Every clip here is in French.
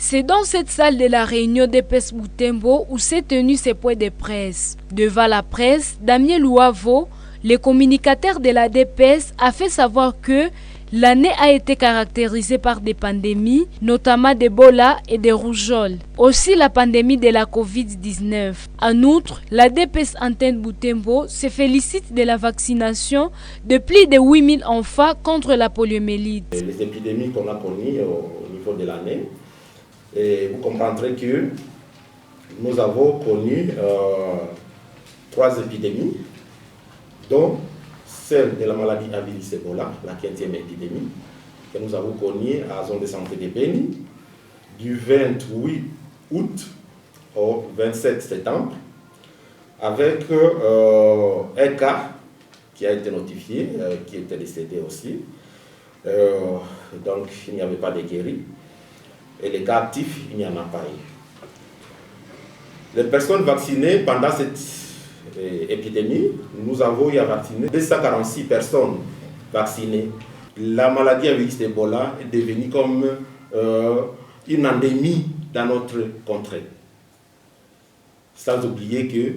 C'est dans cette salle de la réunion d'EPS Butembo où s'est tenu ce point de presse. Devant la presse, Damien Louavo, le communicateur de la DPS, a fait savoir que l'année a été caractérisée par des pandémies, notamment d'Ebola et de rougeole. Aussi la pandémie de la Covid-19. En outre, la DPS Antenne Butembo se félicite de la vaccination de plus de 8000 enfants contre la poliomyélite. Les épidémies qu'on a connues au niveau de l'année, et vous comprendrez que nous avons connu 3 épidémies, dont celle de la maladie à virus Ebola, la 15e épidémie, que nous avons connue à la zone de santé de Beni, du 28 août au 27 septembre, avec un cas qui a été notifié, qui était décédé aussi. Donc il n'y avait pas de guéris. Et les cas actifs, il n'y en a pas eu. Les personnes vaccinées pendant cette épidémie, nous avons eu à vacciner 246 personnes vaccinées. La maladie à virus Ebola est devenue comme une endémie dans notre contrée. Sans oublier que,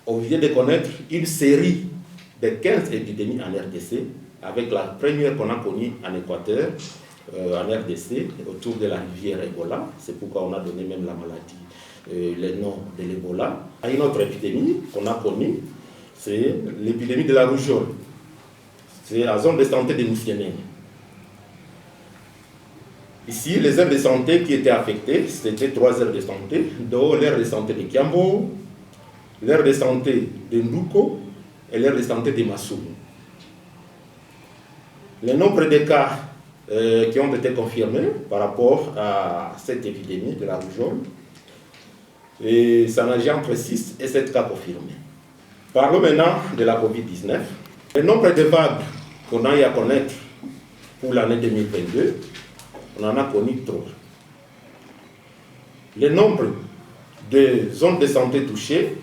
on vient de connaître une série de 15 épidémies en RDC, avec la première qu'on a connue en Équateur, en RDC, autour de la rivière Ebola. C'est pourquoi on a donné même la maladie, le nom de l'Ebola. Une autre épidémie qu'on a connue, c'est l'épidémie de la rougeole. C'est la zone de santé de Moussienene. Ici, les aires de santé qui étaient affectées, c'était 3 aires de santé, dont l'aire de santé de Kiambo, l'aire de santé de Ndouko et l'aire de santé de Massoum. Le nombre de cas qui ont été confirmés par rapport à cette épidémie de la rougeole, et ça nage entre 6 et 7 cas confirmés. Parlons maintenant de la Covid-19. Le nombre de vagues qu'on a eu à connaître pour l'année 2022, on en a connu 3. Le nombre de zones de santé touchées,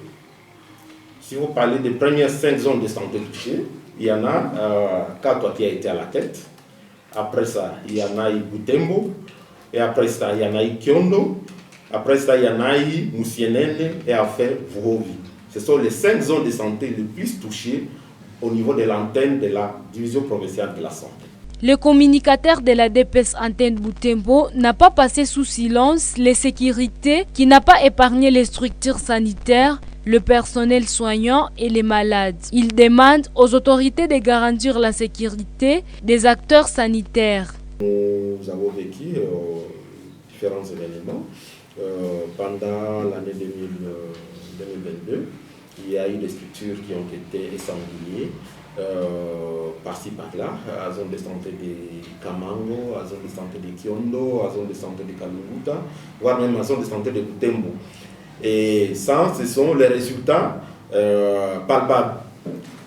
si vous parlez des premières 5 zones de santé touchées, il y en a 4 qui a été à la tête. Après ça, il y en a eu Butembo. Et après ça, il y en a eu Kiondo. Après ça, il y en a eu Moussienene et enfin Vuhovi. Ce sont les 5 zones de santé les plus touchées au niveau de l'antenne de la division provinciale de la santé. Le communicateur de la DPS Antenne Butembo n'a pas passé sous silence les sécurités qui n'a pas épargné les structures sanitaires, le personnel soignant et les malades. Il demande aux autorités de garantir la sécurité des acteurs sanitaires. Nous avons vécu différents événements pendant l'année 2022. Il y a eu des structures qui ont été écenguillées par-ci par-là, à la zone de santé de Kamango, à la zone de santé de Kiondo, à la zone de santé de Kalunguta, voire même à la zone de santé de Butembo. Et ça, ce sont les résultats palpables.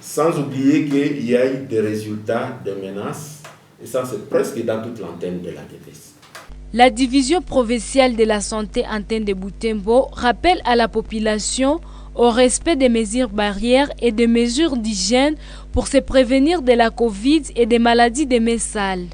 Sans oublier qu'il y a eu des résultats de menaces, et ça c'est presque dans toute l'antenne de la DPS. La division provinciale de la santé Antenne de Butembo rappelle à la population au respect des mesures barrières et des mesures d'hygiène pour se prévenir de la Covid et des maladies des mains sales.